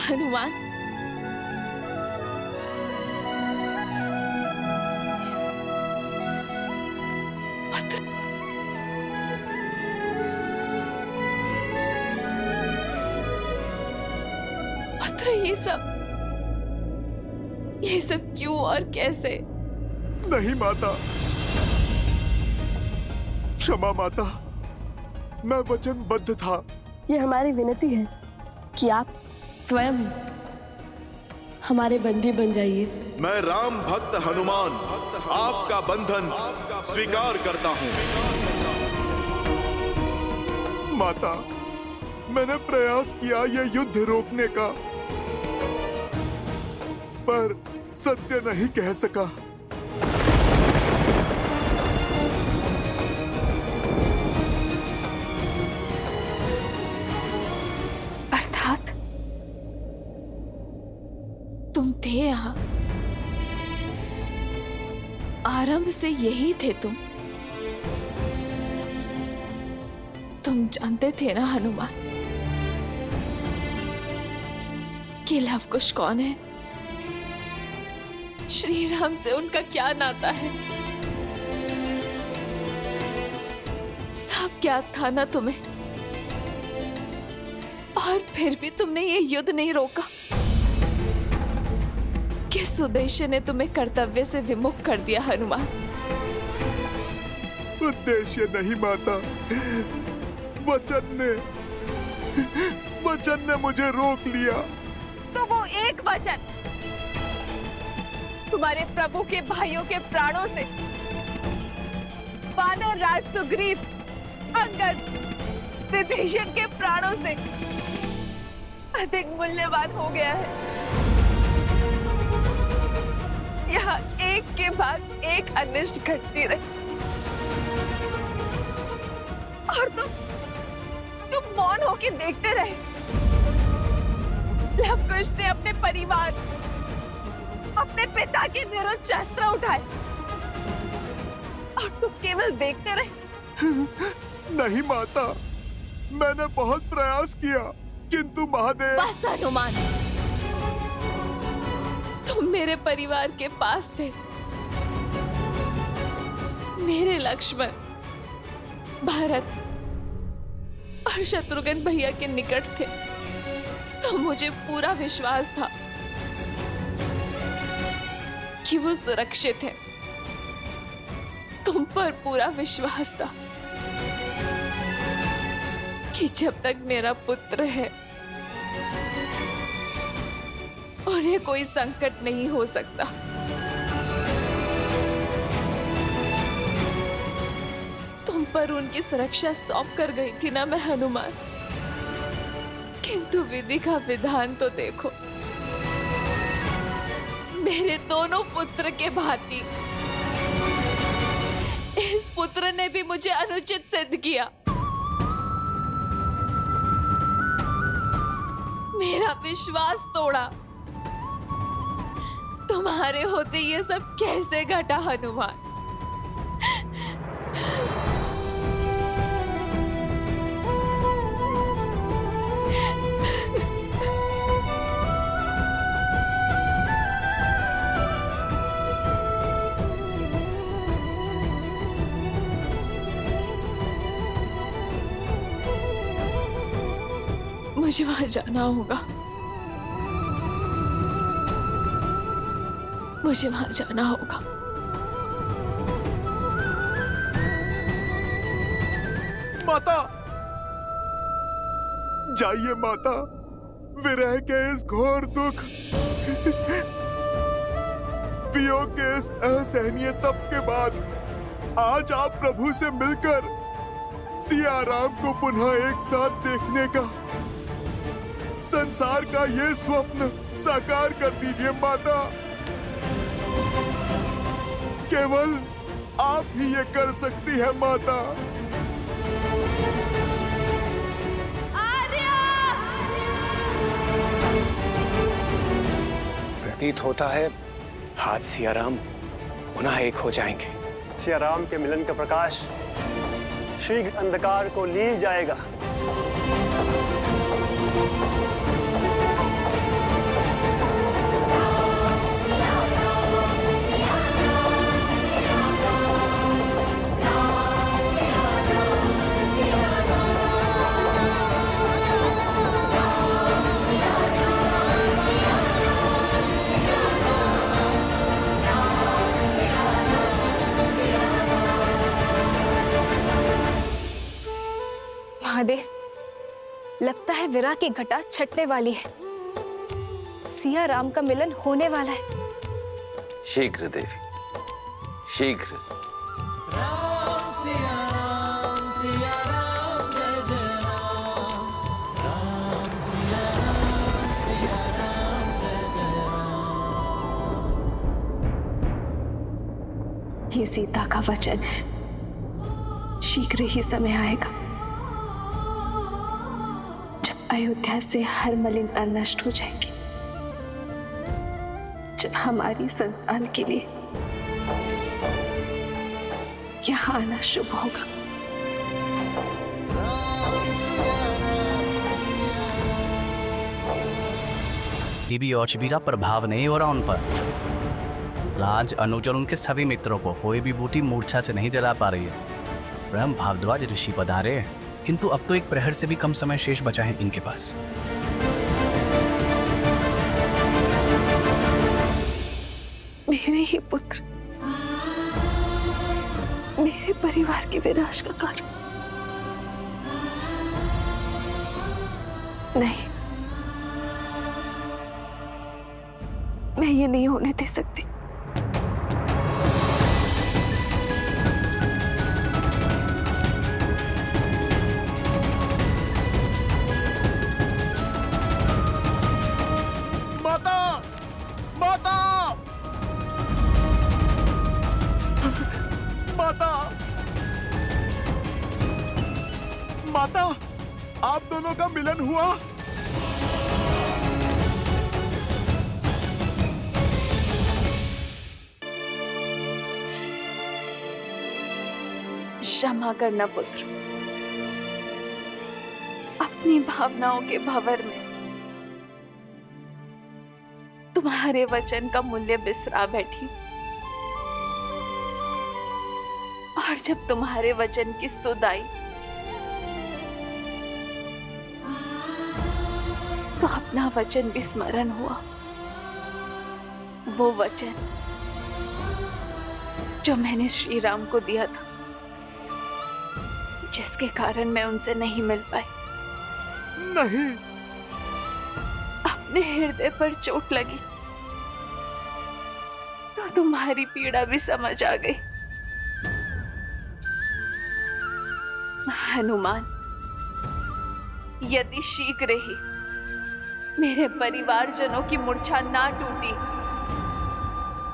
हनुमान, पुत्र, पुत्र, ये सब क्यों और कैसे? नहीं माता, क्षमा माता, मैं वचनबद्ध था। ये हमारी विनती है कि आप स्वयं हमारे बंदी बन जाइए। मैं राम भक्त हनुमान आपका बंधन स्वीकार करता हूँ। माता, मैंने प्रयास किया ये युद्ध रोकने का, पर सत्य नहीं कह सका। अर्थात तुम थे यहाँ, आरंभ से यही थे तुम जानते थे ना हनुमान कि लवकुश कौन है, श्री राम से उनका क्या नाता है, सब ज्ञात था ना तुम्हें, और फिर भी तुमने ये युद्ध नहीं रोका। किस उद्देश्य ने तुम्हें कर्तव्य से विमुख कर दिया हनुमान? उद्देश्य नहीं माता, वचन ने मुझे रोक लिया। तो वो एक वचन तुम्हारे प्रभु के भाइयों के प्राणों से, वानर राज सुग्रीव, अंगद, विभीषण के प्राणों से अधिक मूल्यवान हो गया है। यहाँ एक के बाद एक अनिष्ट घटती रही और तुम मौन होकर देखते रहे। लवकुश ने अपने परिवार, अपने पिता के विरुद्ध शस्त्र उठाए और तुम केवल देखते रहे। नहीं माता, मैंने बहुत प्रयास किया, किंतु महादेव। बस हनुमान, तुम मेरे परिवार के पास थे, मेरे लक्ष्मण, भरत और शत्रुघ्न भैया के निकट थे, तो मुझे पूरा विश्वास था कि वो सुरक्षित है। तुम पर पूरा विश्वास था कि जब तक मेरा पुत्र है उन्हें कोई संकट नहीं हो सकता। तुम पर उनकी सुरक्षा सौंप कर गई थी ना मैं हनुमान, किंतु विधि का विधान तो देखो। मेरे दोनों पुत्र के भांति इस पुत्र ने भी मुझे अनुचित सिद्ध किया। मेरा विश्वास तोड़ा। तुम्हारे होते ये सब कैसे घटा हनुमान? मुझे वहां जाना होगा, मुझे वहां जाना होगा। माता, जाइए माता, विरह के इस घोर दुख, वियोग के इस असहनीय तप के बाद आज आप प्रभु से मिलकर सिया राम को पुनः एक साथ देखने का, संसार का ये स्वप्न साकार कर दीजिए माता। केवल आप ही ये कर सकती है माता। प्रतीत होता है आज सियाराम पुनः एक हो जाएंगे। सियाराम के मिलन का प्रकाश शीघ्र अंधकार को लील जाएगा। महादेव, लगता है विरह की घटा छटने वाली है। सिया राम का मिलन होने वाला है। शीघ्र देवी, शीघ्र। ये सीता का वचन है, शीघ्र ही समय आएगा जब अयोध्या से हर मलिनता नष्ट हो जाएगी, जब हमारी संतान के लिए यहाँ आना शुभ होगा। बीबी और शिबिरा प्रभाव नहीं हो रहा उन पर। राज, अनुज और उनके सभी मित्रों को कोई भी बूटी मूर्छा से नहीं जला पा रही है। स्वयं भारद्वाज ऋषि पधारे, किंतु अब तो एक प्रहर से भी कम समय शेष बचा है इनके पास। मेरे ही पुत्र मेरे परिवार के विनाश का कारण। नहीं, मैं ये नहीं होने दे सकती। माता, माता, माता, माता, आप दोनों का मिलन हुआ। क्षमा करना पुत्र, अपनी भावनाओं के भंवर में तुम्हारे वचन का मूल्य बिसरा बैठी। और जब तुम्हारे वचन की सुध आई तो अपना वचन भी स्मरण हुआ। वो वचन जो मैंने श्री राम को दिया था, जिसके कारण मैं उनसे नहीं मिल पाई। नहीं, अपने हृदय पर चोट लगी तो तुम्हारी पीड़ा भी समझ आ गई। हनुमान, यदि शीघ्र ही मेरे परिवारजनों की मूर्छा ना टूटी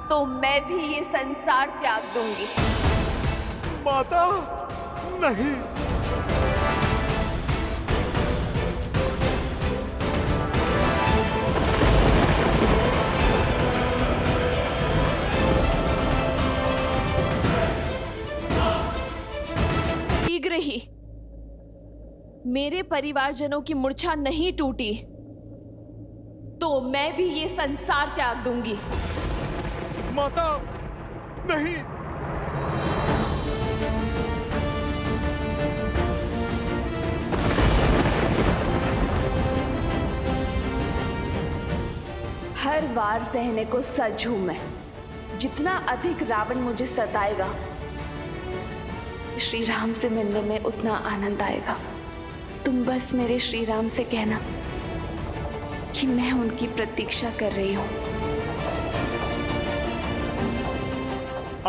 तो मैं भी ये संसार त्याग दूंगी। माता, नहीं। शीघ्र ही मेरे परिवारजनों की मूर्छा नहीं टूटी तो मैं भी ये संसार त्याग दूंगी। माता, नहीं। हर वार सहने को सज हूं मैं। जितना अधिक रावण मुझे सताएगा, श्री राम से मिलने में उतना आनंद आएगा। तुम बस मेरे श्री राम से कहना कि मैं उनकी प्रतीक्षा कर रही हूं।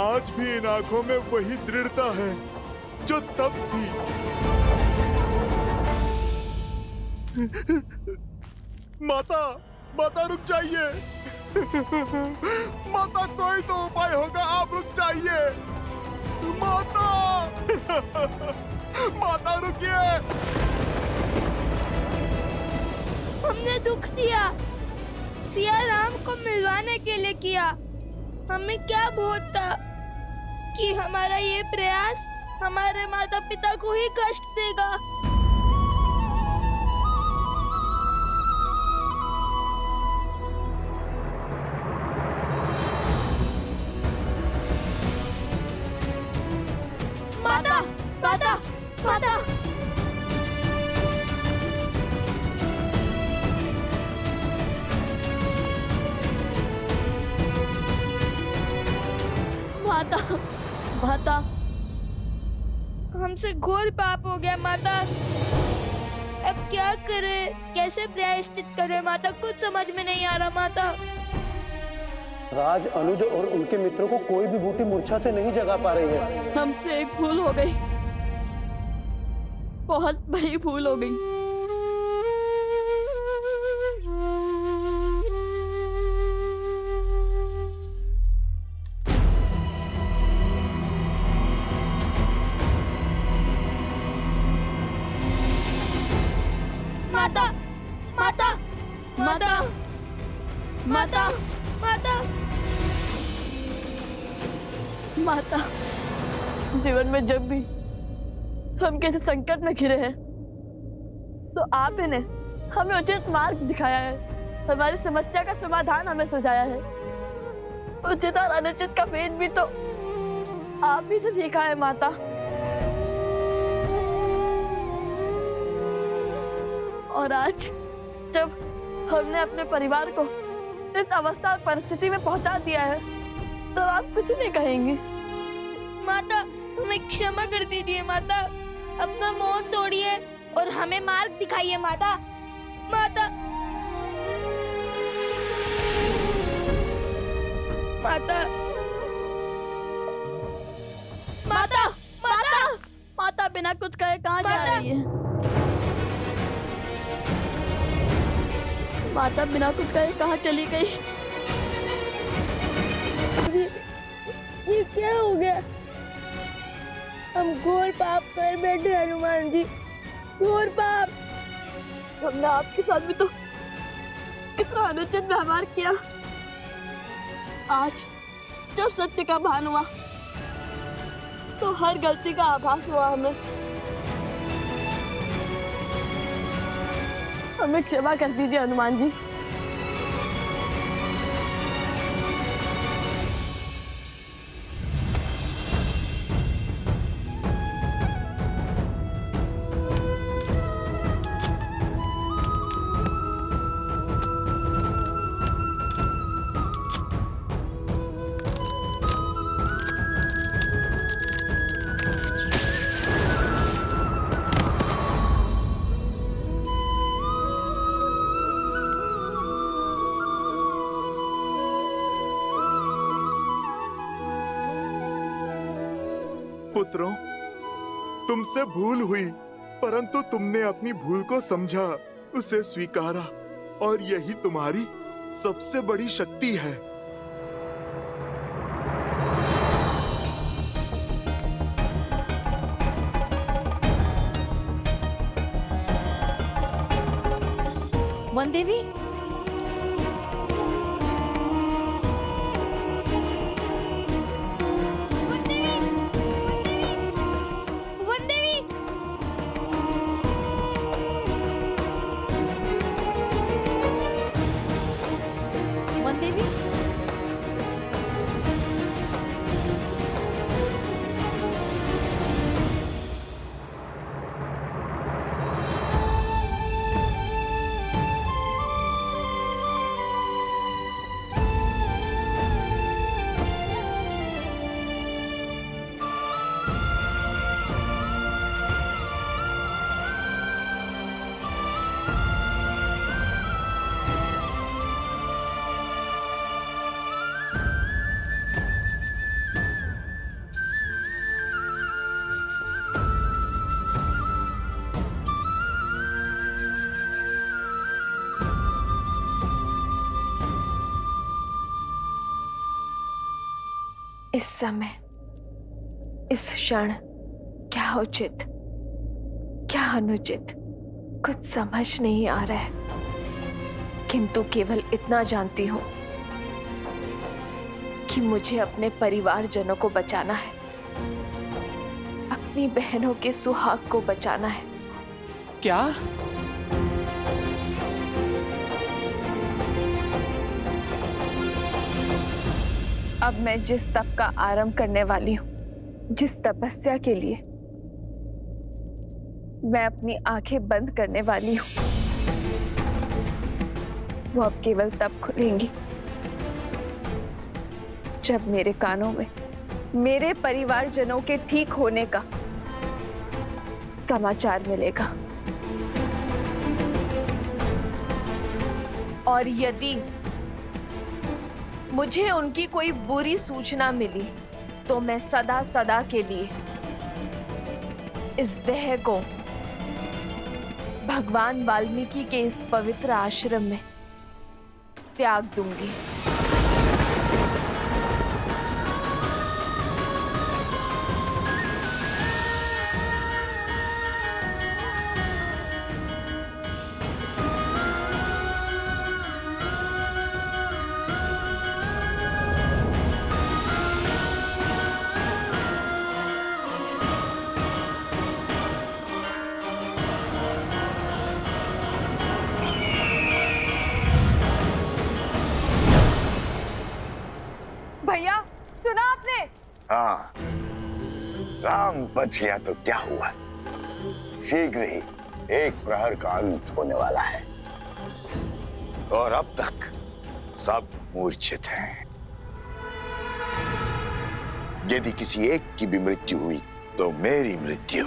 आज भी इन आंखों में वही दृढ़ता है जो तब थी। माता, माता रुक जाइए। माता, कोई तो उपाय होगा, आप रुक जाइए। माता, माता रुकिए। हमने दुख दिया, सिया राम को मिलवाने के लिए किया। हमें क्या बोध था कि हमारा ये प्रयास हमारे माता पिता को ही कष्ट देगा। माता, माता, माता। माता, माता, हमसे घोर पाप हो गया माता। अब क्या करें? कैसे प्रायश्चित करें माता? कुछ समझ में नहीं आ रहा माता। राज, अनुज और उनके मित्रों को कोई भी बूटी मूर्छा से नहीं जगा पा रही है। हमसे एक भूल हो गई, बहुत बड़ी भूल हो गई। माता, माता, माता, माता, माता। माता, जीवन में जब भी हम किसी संकट में घिरे हैं तो आप ही ने हमें उचित मार्ग दिखाया है, हमारी समस्या का समाधान हमें सुझाया है। उचित और अनुचित का भेद भी तो आप ही से सीखा है माता। और आज जब हमने अपने परिवार को इस अवस्था और परिस्थिति में पहुंचा दिया है तो आप कुछ नहीं कहेंगी। माता, हमें क्षमा कर दीजिए माता। अपना मोह तोड़िए और हमें मार्ग दिखाइए माता। माता, माता, माता, माता, माता बिना कुछ कहे कहाँ जा रही है? माता बिना कुछ कहे कहाँ चली गई? ये क्या हो गया? हम घोर पाप कर बैठे हनुमान जी, घोर पाप। हमने आपके साथ भी तो कितना अनुचित व्यवहार किया। आज जब सत्य का भान हुआ तो हर गलती का आभास हुआ हमें क्षमा कर दीजिए हनुमान जी। पुत्रों, तुमसे भूल हुई, परंतु तुमने अपनी भूल को समझा, उसे स्वीकारा, और यही तुम्हारी सबसे बड़ी शक्ति है। वन देवी, इस समय, इस क्षण क्या उचित क्या अनुचित कुछ समझ नहीं आ रहा है, किंतु केवल इतना जानती हूं कि मुझे अपने परिवारजनों को बचाना है, अपनी बहनों के सुहाग को बचाना है। क्या? अब मैं जिस तप का आरंभ करने वाली हूँ, जिस तपस्या के लिए मैं अपनी आंखें बंद करने वाली हूँ, वो अब केवल तब खुलेंगी जब मेरे कानों में मेरे परिवारजनों के ठीक होने का समाचार मिलेगा। और यदि मुझे उनकी कोई बुरी सूचना मिली तो मैं सदा सदा के लिए इस देह को भगवान वाल्मीकि के इस पवित्र आश्रम में त्याग दूंगी। भैया सुना आपने? हाँ, राम बच गया तो क्या हुआ, शीघ्र ही एक प्रहर का अंत होने वाला है और अब तक सब मूर्छित हैं। यदि किसी एक की भी मृत्यु हुई तो मेरी मृत्यु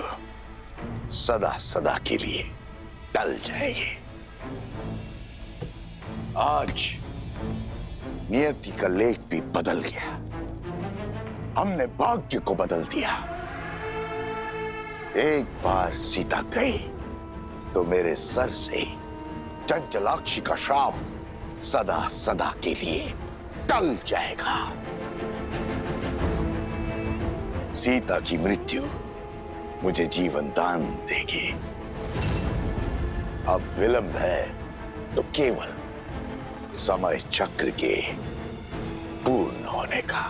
सदा सदा के लिए टल जाएगी। आज नियति का लेख भी बदल गया, हमने भाग्य को बदल दिया। एक बार सीता गई तो मेरे सर से चंचलाक्षी का श्राप सदा सदा के लिए टल जाएगा। सीता की मृत्यु मुझे जीवन दान देगी। अब विलंब है तो केवल समय चक्र के पूर्ण होने का।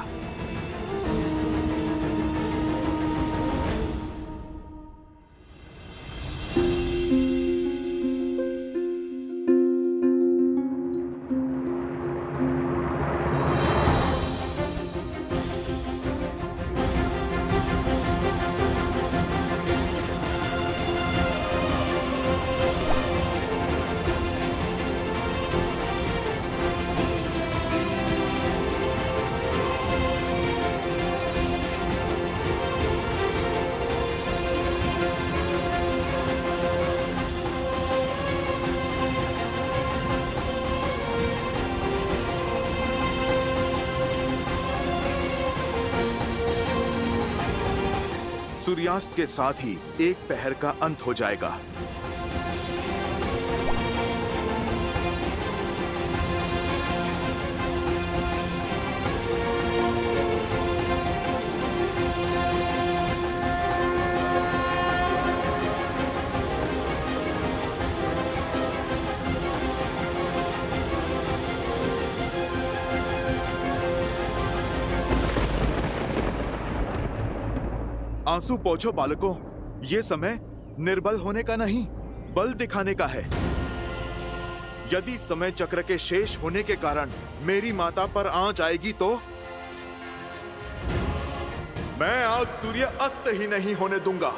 सूर्यास्त के साथ ही एक पहर का अंत हो जाएगा। आंसू पोंछो बालकों, ये समय निर्बल होने का नहीं, बल दिखाने का है। यदि समय चक्र के शेष होने के कारण मेरी माता पर आंच आएगी तो मैं आज सूर्य अस्त ही नहीं होने दूंगा।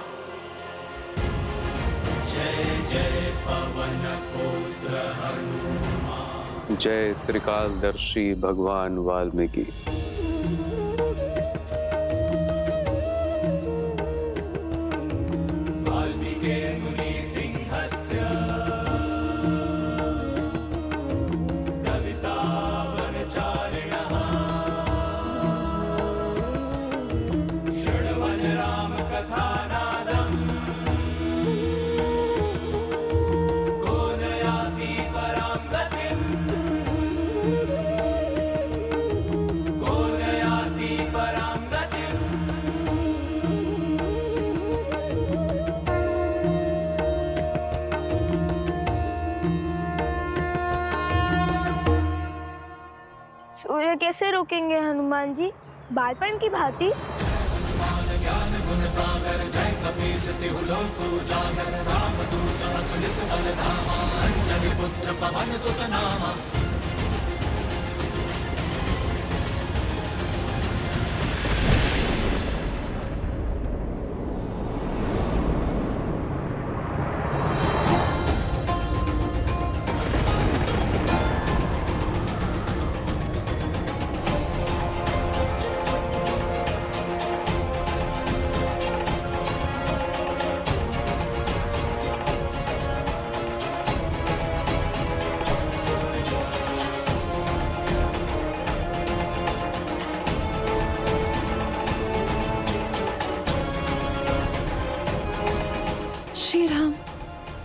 जय जय पवन पुत्र हनुमान। जय त्रिकालदर्शी भगवान वाल्मीकि। सूर्य कैसे रोकेंगे हनुमान जी, बालपन की भांति?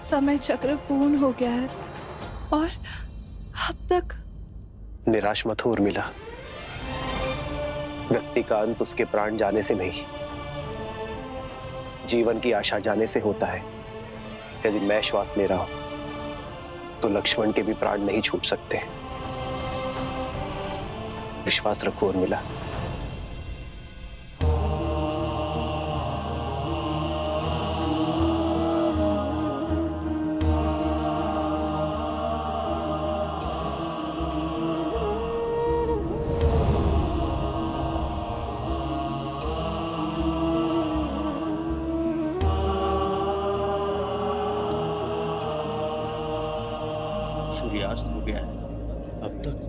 समय चक्र पूर्ण हो गया है और अब तक। निराश मत हो उर्मिला। व्यक्ति का अंत उसके प्राण जाने से नहीं, जीवन की आशा जाने से होता है। यदि मैं श्वास ले रहा हूं तो लक्ष्मण के भी प्राण नहीं छूट सकते। विश्वास रखो उर्मिला। सूर्यास्त हो गया है अब तक।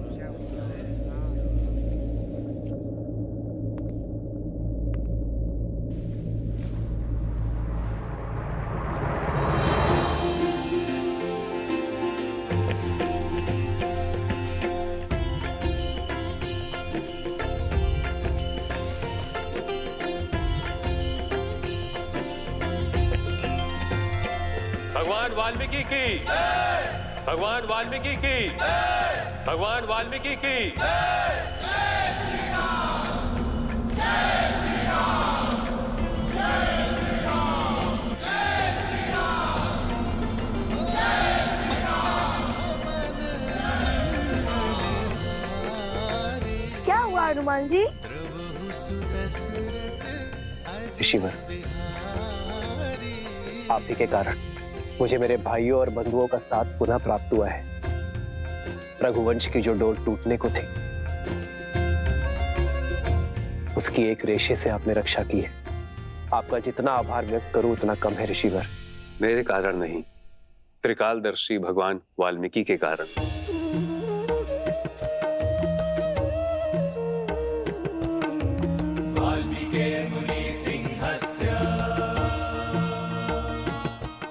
भगवान वाल्मीकि की, भगवान वाल्मीकि की, भगवान वाल्मीकि की। क्या हुआ हनुमान जी? ऋषिवर, आप ही के कारण मुझे मेरे भाइयों और बंधुओं का साथ पुनः प्राप्त हुआ है। रघुवंश की जो डोर टूटने को थी, उसकी एक रेशे से आपने रक्षा की है। आपका जितना आभार व्यक्त करूं उतना कम है ऋषिवर। मेरे कारण नहीं, त्रिकालदर्शी भगवान वाल्मीकि के कारण।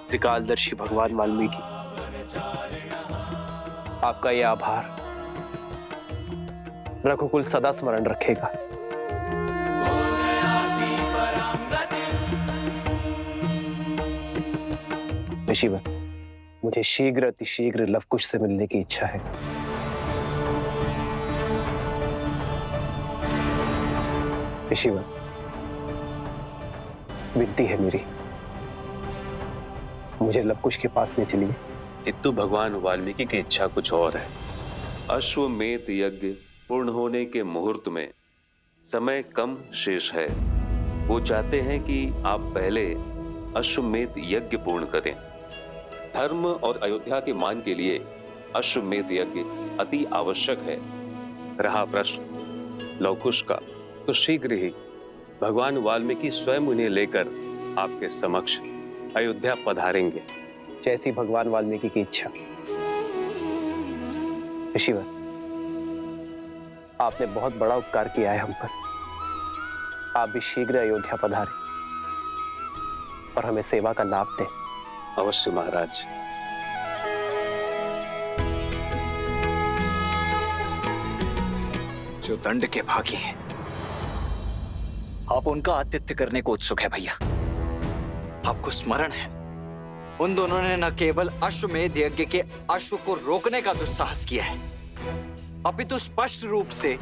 त्रिकालदर्शी भगवान वाल्मीकि, आपका यह आभार रघुकुल सदा स्मरण रखेगा। ऋषिवर, मुझे शीघ्र अतिशीघ्र लवकुश से मिलने की इच्छा है। ऋषिवर, विनती है मेरी, मुझे लवकुश के पास ले चलिए। किंतु भगवान वाल्मीकि की इच्छा कुछ और है। अश्वमेध यज्ञ पूर्ण होने के मुहूर्त में समय कम शेष है। वो चाहते हैं कि आप पहले अश्वमेध यज्ञ पूर्ण करें। धर्म और अयोध्या के मान के लिए अश्वमेध यज्ञ अति आवश्यक है। रहा प्रश्न लवकुश का, तो शीघ्र ही भगवान वाल्मीकि स्वयं उन्हें लेकर आपके समक्ष अयोध्या पधारेंगे। जैसी भगवान वाल्मीकि की इच्छा। ऋषिवर, आपने बहुत बड़ा उपकार किया है हम पर। आप भी शीघ्र अयोध्या पधारें और हमें सेवा का लाभ दें। अवश्य महाराज। जो दंड के भागी हैं, आप उनका आतिथ्य करने को उत्सुक है भैया। आपको स्मरण है, उन दोनों ने न केवल अश्वमेध यज्ञ के अश्व को रोकने का दुस्साहस किया है, अपितु स्पष्ट रूप से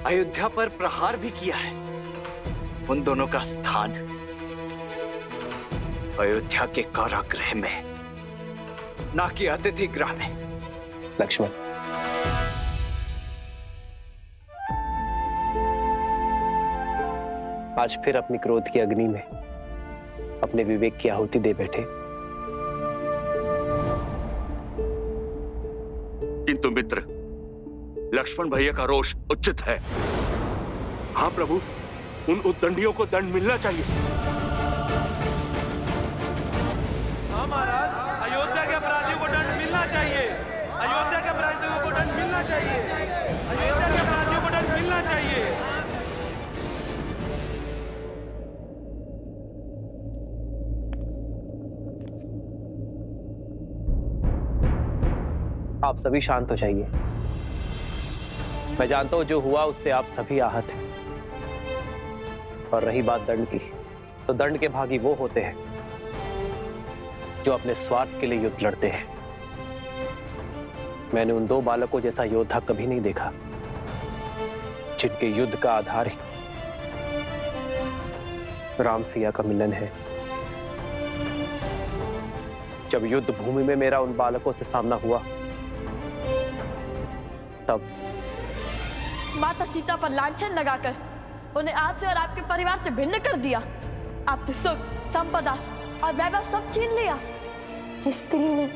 अयोध्या पर प्रहार भी किया है। उन दोनों का स्थान अयोध्या के कारागृह में, ना कि अतिथि गृह में। लक्ष्मण, आज फिर अपनी क्रोध की अग्नि में अपने विवेक की आहुति दे बैठे। किंतु मित्र, लक्ष्मण भैया का रोष उचित है। हाँ प्रभु, उन उद्दंडियों को दंड मिलना चाहिए। हाँ महाराज, अयोध्या के अपराधियों को दंड मिलना चाहिए। अयोध्या के अपराधियों को दंड मिलना चाहिए। अयोध्या के अपराधियों को दंड मिलना चाहिए। आप सभी शांत हो जाइए। मैं जानता हूं जो हुआ उससे आप सभी आहत हैं। और रही बात दंड की, तो दंड के भागी वो होते हैं जो अपने स्वार्थ के लिए युद्ध लड़ते हैं। मैंने उन 2 बालकों जैसा योद्धा कभी नहीं देखा जिनके युद्ध का आधार ही राम सिया का मिलन है। जब युद्ध भूमि में मेरा उन बालकों से सामना हुआ तब माता सीता पर लांछन लगाकर उन्हें आपसे और आपके परिवार से भिन्न कर दिया। आपसे सुख, संपदा और वैभव सब छीन लिया। जिस स्त्री ने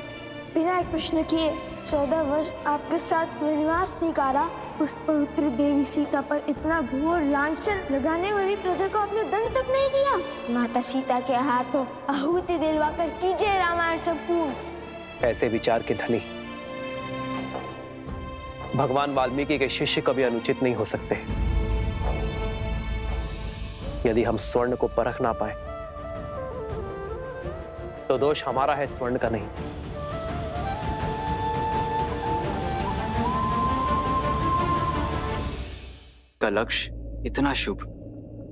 बिना एक प्रश्न किए 14 वर्ष आपके साथ वनवास स्वीकारा, उस पवित्र देवी सीता पर इतना घोर लांछन लगाने वाली प्रजा को आपने दंड तक नहीं दिया। माता सीता के हाथों आहुति दिलवाकर कीजिए रामायण संपूर्ण। ऐसे विचार के धनी भगवान वाल्मीकि के शिष्य कभी अनुचित नहीं हो सकते। यदि हम स्वर्ण को परख ना पाए तो दोष हमारा है, स्वर्ण का नहीं। का लक्ष्य इतना शुभ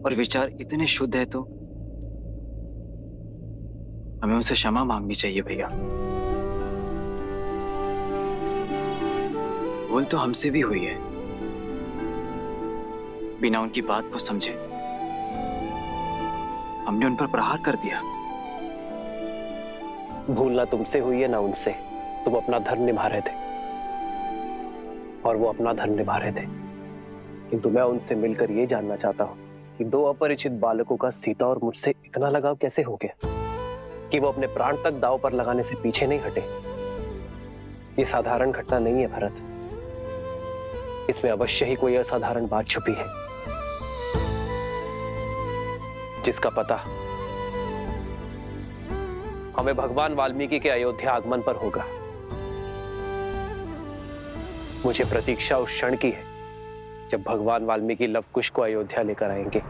और विचार इतने शुद्ध है तो हमें उनसे क्षमा मांगनी चाहिए भैया। भूल तो हमसे भी हुई है, बिना उनकी बात को समझे हमने उन पर प्रहार कर दिया। भूल ना तुमसे हुई है ना उनसे। तुम अपना धर्म निभा रहे थे और वो अपना धर्म निभा रहे थे, किंतु मैं उनसे मिलकर ये जानना चाहता हूँ कि 2 अपरिचित बालकों का सीता और मुझसे इतना लगाव कैसे हो गया कि वो अपने प्राण तक दांव पर लगाने से पीछे नहीं हटे। ये साधारण घटना नहीं है भरत, इसमें अवश्य ही कोई असाधारण बात छुपी है जिसका पता हमें भगवान वाल्मीकि के अयोध्या आगमन पर होगा। मुझे प्रतीक्षा उस क्षण की है जब भगवान वाल्मीकि लव कुश को अयोध्या लेकर आएंगे।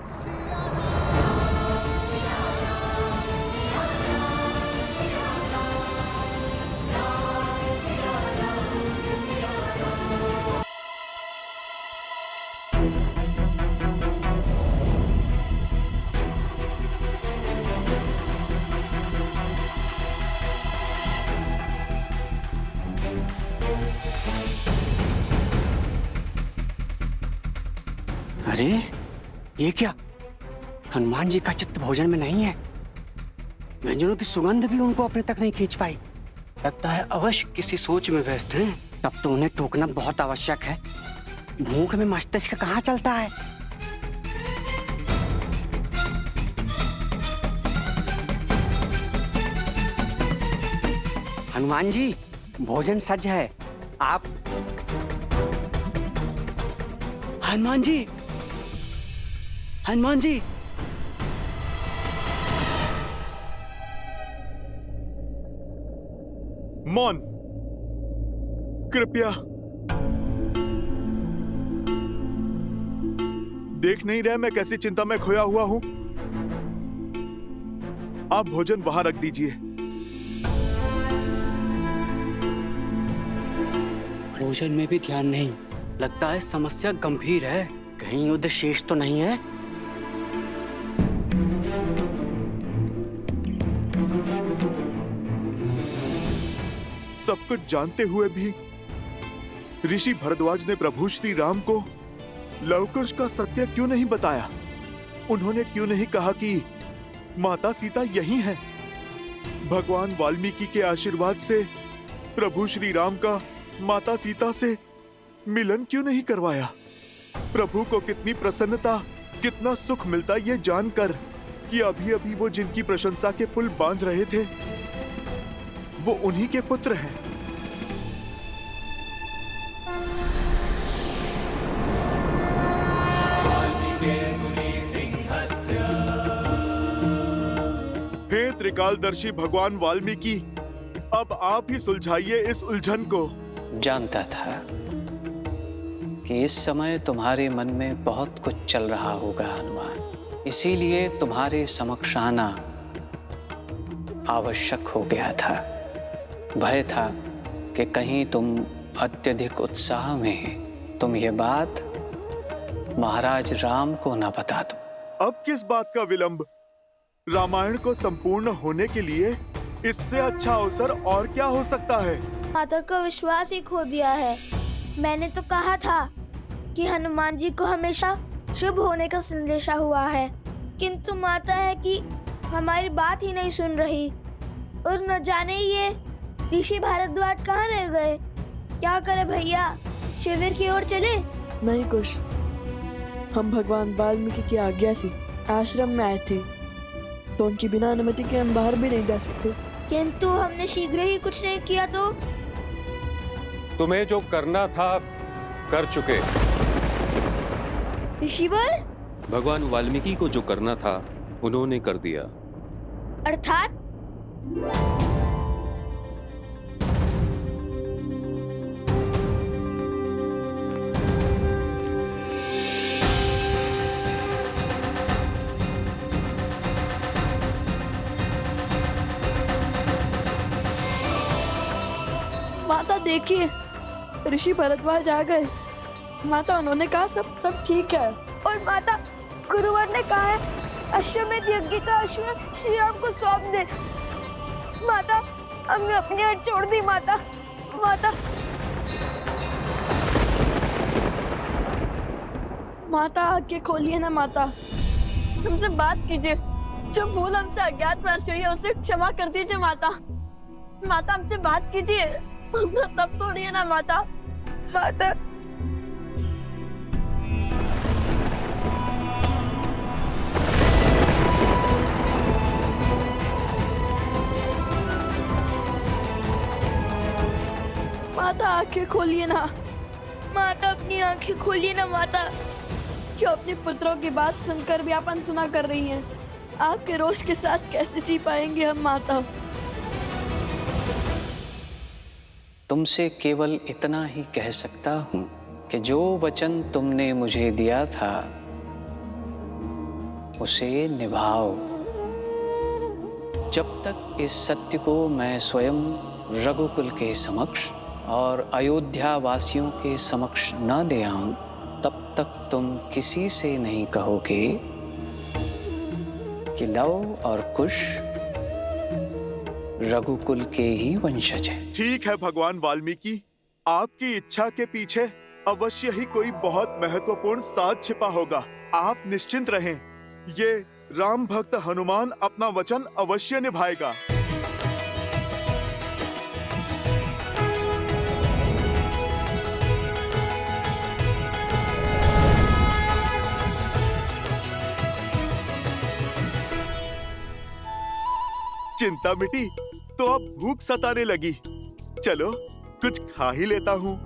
अरे ये क्या, हनुमान जी का चित्त भोजन में नहीं है। व्यंजनों की सुगंध भी उनको अपने तक नहीं खींच पाई। लगता है अवश्य किसी सोच में व्यस्त हैं। तब तो उन्हें टोकना बहुत आवश्यक है। भूख में मस्तिष्क कहाँ चलता है। हनुमान जी, भोजन सज है। आप हनुमान जी, हनुमान जी। मौन, कृपया। देख नहीं रहे मैं कैसी चिंता में खोया हुआ हूं? आप भोजन वहां रख दीजिए। भोजन में भी ध्यान नहीं। लगता है समस्या गंभीर है। कहीं युद्ध शेष तो नहीं है। सब कुछ जानते हुए भी ऋषि भरद्वाज ने प्रभु श्री राम को लवकुश का सत्य क्यों नहीं बताया? उन्होंने क्यों नहीं कहा कि माता सीता यही हैं? भगवान वाल्मीकि के आशीर्वाद से प्रभु श्री राम का माता सीता से मिलन क्यों नहीं करवाया? प्रभु को कितनी प्रसन्नता, कितना सुख मिलता ये जानकर कि अभी अभी वो जिनकी प्रशंसा के पुल बांध रहे थे वो उन्हीं के पुत्र हैं। हे त्रिकालदर्शी भगवान वाल्मीकि, अब आप ही सुलझाइए इस उलझन को। जानता था कि इस समय तुम्हारे मन में बहुत कुछ चल रहा होगा हनुमान, इसीलिए तुम्हारे समक्ष आना आवश्यक हो गया था। भय था कि कहीं तुम अत्यधिक उत्साह में तुम ये बात महाराज राम को ना बता दो। अब किस बात का विलंब? रामायण को संपूर्ण होने के लिए इससे अच्छा अवसर और क्या हो सकता है? माता का विश्वास ही खो दिया है। मैंने तो कहा था कि हनुमान जी को हमेशा शुभ होने का संदेशा हुआ है, किंतु माता है कि हमारी बात ही नहीं सुन रही। और न जाने ये ऋषि भारद्वाज कहाँ रह गए। क्या करे भैया, शिविर की ओर चले? नहीं कुश, हम भगवान वाल्मीकि की आज्ञा से आश्रम में आए थे, तो उनकी बिना अनुमति के हम बाहर भी नहीं जा सकते। किंतु हमने शीघ्र ही कुछ नहीं किया तो? तुम्हें जो करना था कर चुके। ऋषिवर? भगवान वाल्मीकि को जो करना था उन्होंने कर दिया। अर्थात? माता देखिए, ऋषि भरद्वाज आ गए। माता, उन्होंने कहा सब ठीक है। और माता, गुरुवर ने कहा है अश्वमेध यज्ञ का अश्व श्री राम को सौंप दे। माता, हमने अपनी हट छोड़ दी। माता, माता, माता आंखें खोलिए ना माता, हमसे बात कीजिए। जो भूल हमसे अज्ञातवास हुई है उसे क्षमा कर दीजिए माता। माता, हमसे बात कीजिए, तब तोड़िए ना माता। माता, माता आंखें खोलिए ना। माता, अपनी आंखें खोलिए ना माता। क्यों अपने पुत्रों की बात सुनकर भी आप अनसुना कर रही हैं? आपके रोष के साथ कैसे जी पाएंगे हम माता? तुमसे केवल इतना ही कह सकता हूं कि जो वचन तुमने मुझे दिया था उसे निभाओ। जब तक इस सत्य को मैं स्वयं रघुकुल के समक्ष और अयोध्या वासियों के समक्ष न ले आऊं, तब तक तुम किसी से नहीं कहोगे कि लव और कुश रघुकुल के ही वंशज है। ठीक है भगवान वाल्मीकि, आपकी इच्छा के पीछे अवश्य ही कोई बहुत महत्वपूर्ण साध छिपा होगा। आप निश्चिंत रहें, ये राम भक्त हनुमान अपना वचन अवश्य निभाएगा। चिंता मिटी तो अब भूख सताने लगी। चलो कुछ खा ही लेता हूँ।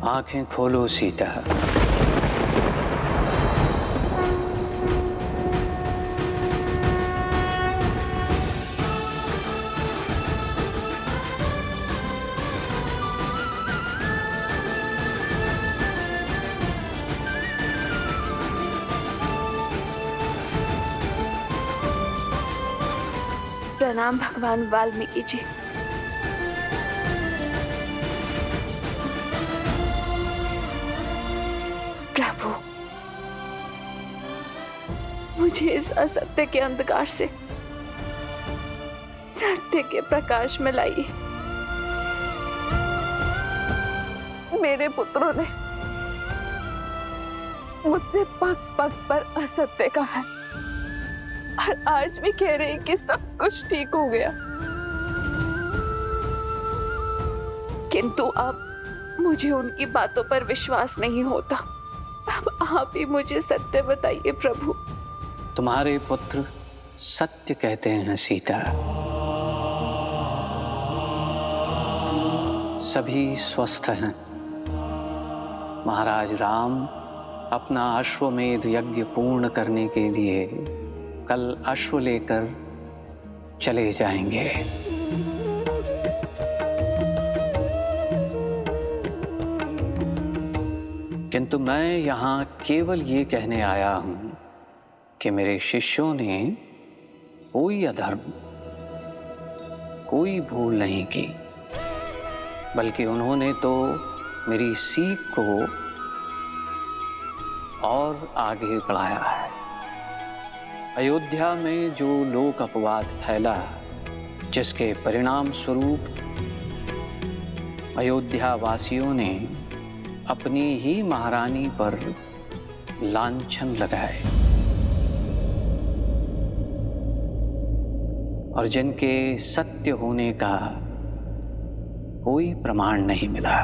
आंखें खोलो सीता। प्रणाम भगवान वाल्मीकि जी। प्रभु, मुझे इस असत्य के अंधकार से सत्य के प्रकाश में लाइए। मेरे पुत्रों ने मुझसे पग पग पर असत्य कहा और आज भी कह रहे हैं कि सब कुछ ठीक हो गया, किंतु अब मुझे उनकी बातों पर विश्वास नहीं होता। अब आप ही मुझे सत्य बताइए प्रभु। तुम्हारे पुत्र सत्य कहते हैं सीता। सभी स्वस्थ हैं। महाराज राम अपना अश्वमेध यज्ञ पूर्ण करने के लिए कल अश्व लेकर चले जाएंगे। किंतु मैं यहाँ केवल ये कहने आया हूँ कि मेरे शिष्यों ने कोई अधर्म, कोई भूल नहीं की, बल्कि उन्होंने तो मेरी सीख को और आगे बढ़ाया है। अयोध्या में जो लोक अपवाद फैला, जिसके परिणाम स्वरूप अयोध्या वासियों ने अपनी ही महारानी पर लांछन लगाए और जिनके सत्य होने का कोई प्रमाण नहीं मिला।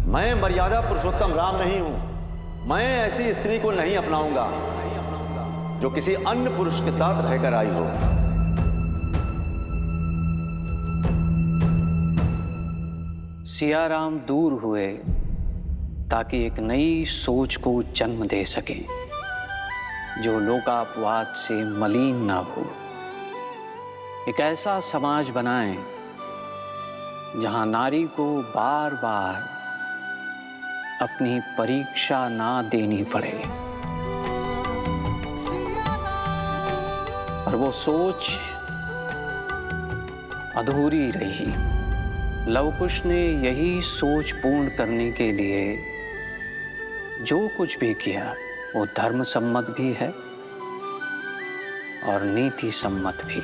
मैं मर्यादा पुरुषोत्तम राम नहीं हूं। मैं ऐसी स्त्री को नहीं अपनाऊंगा जो किसी अन्य पुरुष के साथ रहकर आई हो। सियाराम दूर हुए ताकि एक नई सोच को जन्म दे सके जो लोकापवाद से मलिन ना हो। एक ऐसा समाज बनाएं जहां नारी को बार बार अपनी परीक्षा ना देनी पड़े। और वो सोच अधूरी रही। लवकुश ने यही सोच पूर्ण करने के लिए जो कुछ भी किया वो धर्म सम्मत भी है और नीति सम्मत भी।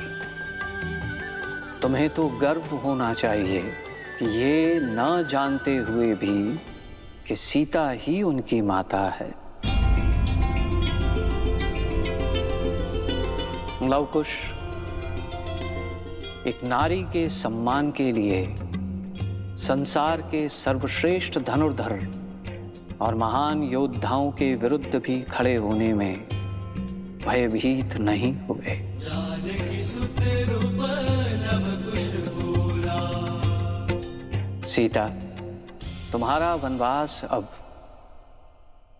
तुम्हें तो गर्व होना चाहिए कि ये न जानते हुए भी कि सीता ही उनकी माता है। लवकुश, एक नारी के सम्मान के लिए संसार के सर्वश्रेष्ठ धनुर्धर और महान योद्धाओं के विरुद्ध भी खड़े होने में भयभीत नहीं हुए। सीता, तुम्हारा वनवास अब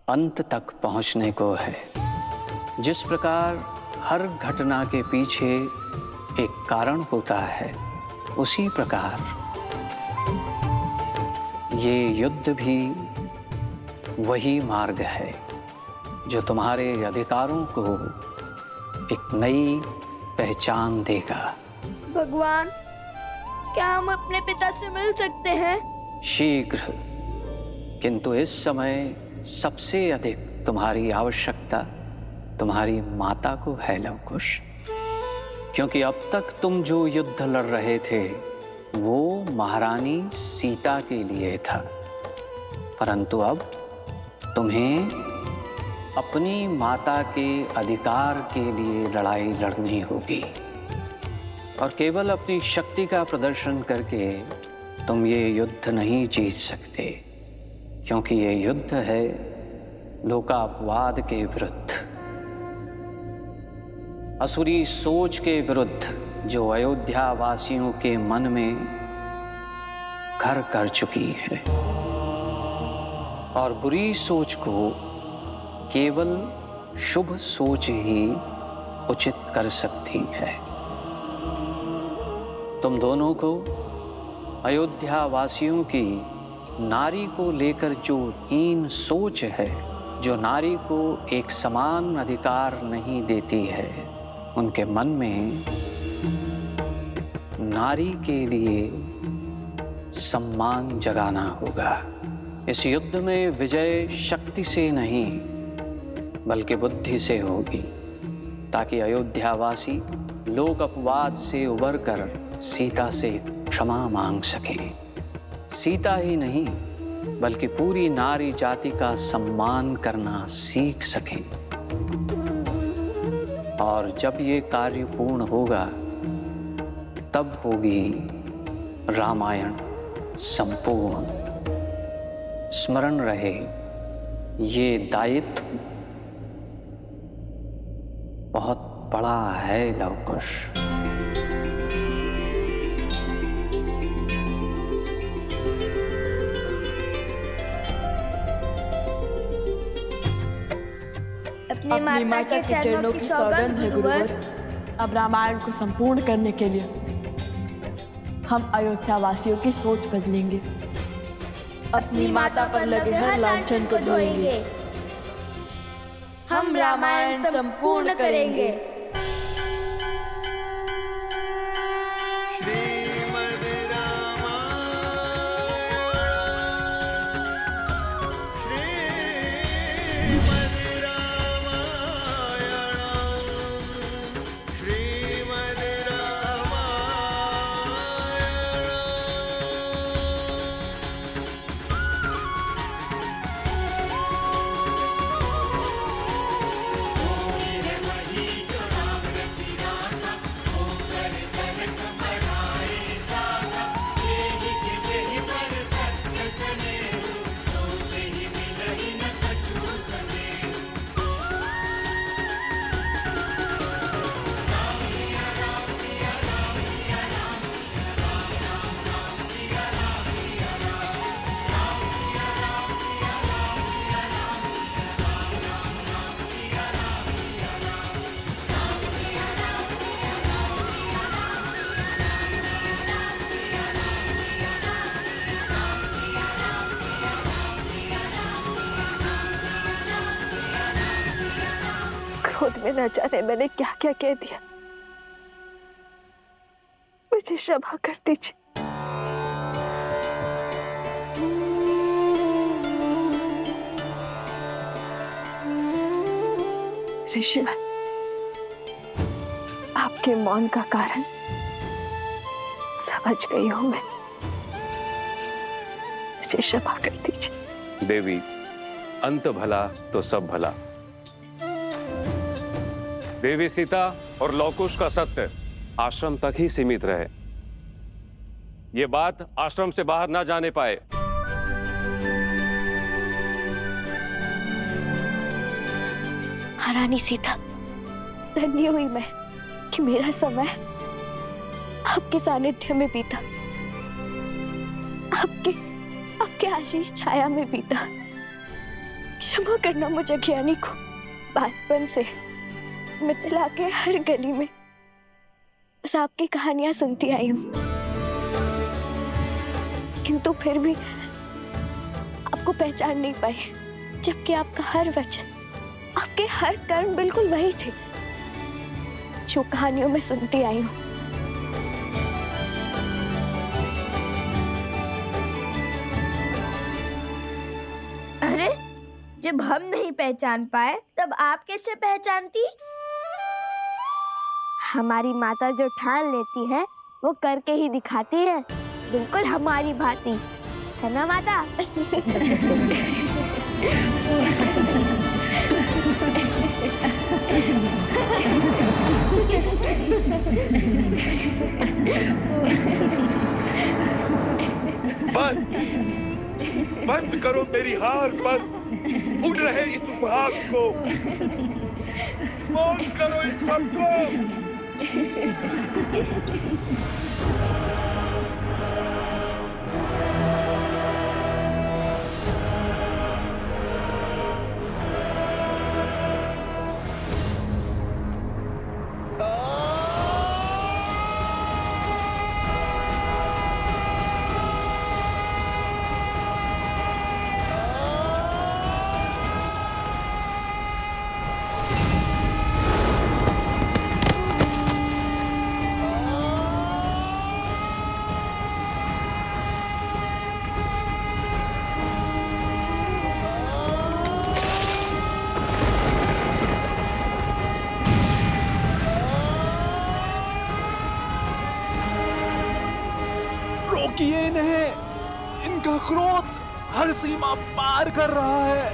अंत तक पहुंचने को है। जिस प्रकार हर घटना के पीछे एक कारण होता है, उसी प्रकार ये युद्ध भी वही मार्ग है जो तुम्हारे अधिकारों को एक नई पहचान देगा। भगवान, क्या हम अपने पिता से मिल सकते हैं? शीघ्र, किंतु इस समय सबसे अधिक तुम्हारी आवश्यकता तुम्हारी माता को है लवकुश, क्योंकि अब तक तुम जो युद्ध लड़ रहे थे वो महारानी सीता के लिए था, परंतु अब तुम्हें अपनी माता के अधिकार के लिए लड़ाई लड़नी होगी। और केवल अपनी शक्ति का प्रदर्शन करके तुम ये युद्ध नहीं जीत सकते, क्योंकि ये युद्ध है लोकापवाद के विरुद्ध, असुरी सोच के विरुद्ध जो अयोध्या वासियों के मन में घर कर चुकी है। और बुरी सोच को केवल शुभ सोच ही उचित कर सकती है। तुम दोनों को अयोध्या वासियों की नारी को लेकर जो हीन सोच है, जो नारी को एक समान अधिकार नहीं देती है, उनके मन में नारी के लिए सम्मान जगाना होगा। इस युद्ध में विजय शक्ति से नहीं बल्कि बुद्धि से होगी, ताकि अयोध्यावासी लोक अपवाद से उबरकर सीता से क्षमा मांग सके। सीता ही नहीं बल्कि पूरी नारी जाति का सम्मान करना सीख सके। और जब ये कार्य पूर्ण होगा तब होगी रामायण संपूर्ण। स्मरण रहे, ये दायित्व बहुत बड़ा है लवकुश। अपनी माता के चरणों की सौगंध है गुरुवर। अब रामायण को संपूर्ण करने के लिए हम अयोध्या वासियों की सोच बदलेंगे। अपनी माता पर लगे हर लांछन को धोएंगे। हम रामायण संपूर्ण करेंगे। क्रोध में न जाने मैंने क्या क्या कह दिया, मुझे क्षमा कर दीजिए। ऋषिवर, आपके मौन का कारण समझ गई हूं मैं, मुझे क्षमा कर दीजिए। देवी, अंत भला तो सब भला। देवी सीता और लवकुश का सत्य आश्रम तक ही सीमित रहे। ये बात आश्रम से बाहर ना जाने पाए। महारानी सीता, धन्य हुई मैं कि मेरा समय आपके सानिध्य में बीता, आपके आशीष छाया में बीता। क्षमा करना मुझे ज्ञानी को। बचपन से मिथिला के हर गली में बस आपकी कहानियां सुनती आई हूं, किंतु फिर भी आपको पहचान नहीं पाई, जबकि आपका हर वचन, आपके हर कर्म बिल्कुल वही थे जो कहानियों में सुनती आई हूं। अरे, जब हम नहीं पहचान पाए तब आप कैसे पहचानती? हमारी माता जो ठान लेती है वो करके ही दिखाती है, बिल्कुल हमारी भांति, है ना माता? बस बंद करो मेरी हार पर उड़ रहे इस उपहास को, मौन करो इन सबको। रोकिए इन्हें, इनका क्रोध हर सीमा पार कर रहा है।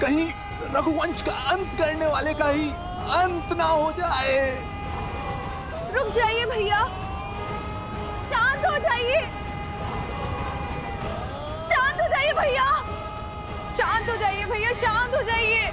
कहीं रघुवंश का अंत करने वाले का ही अंत ना हो जाए। रुक जाइए भैया, शांत हो जाइए, शांत हो जाइए भैया, शांत हो जाइए भैया, शांत हो जाइए।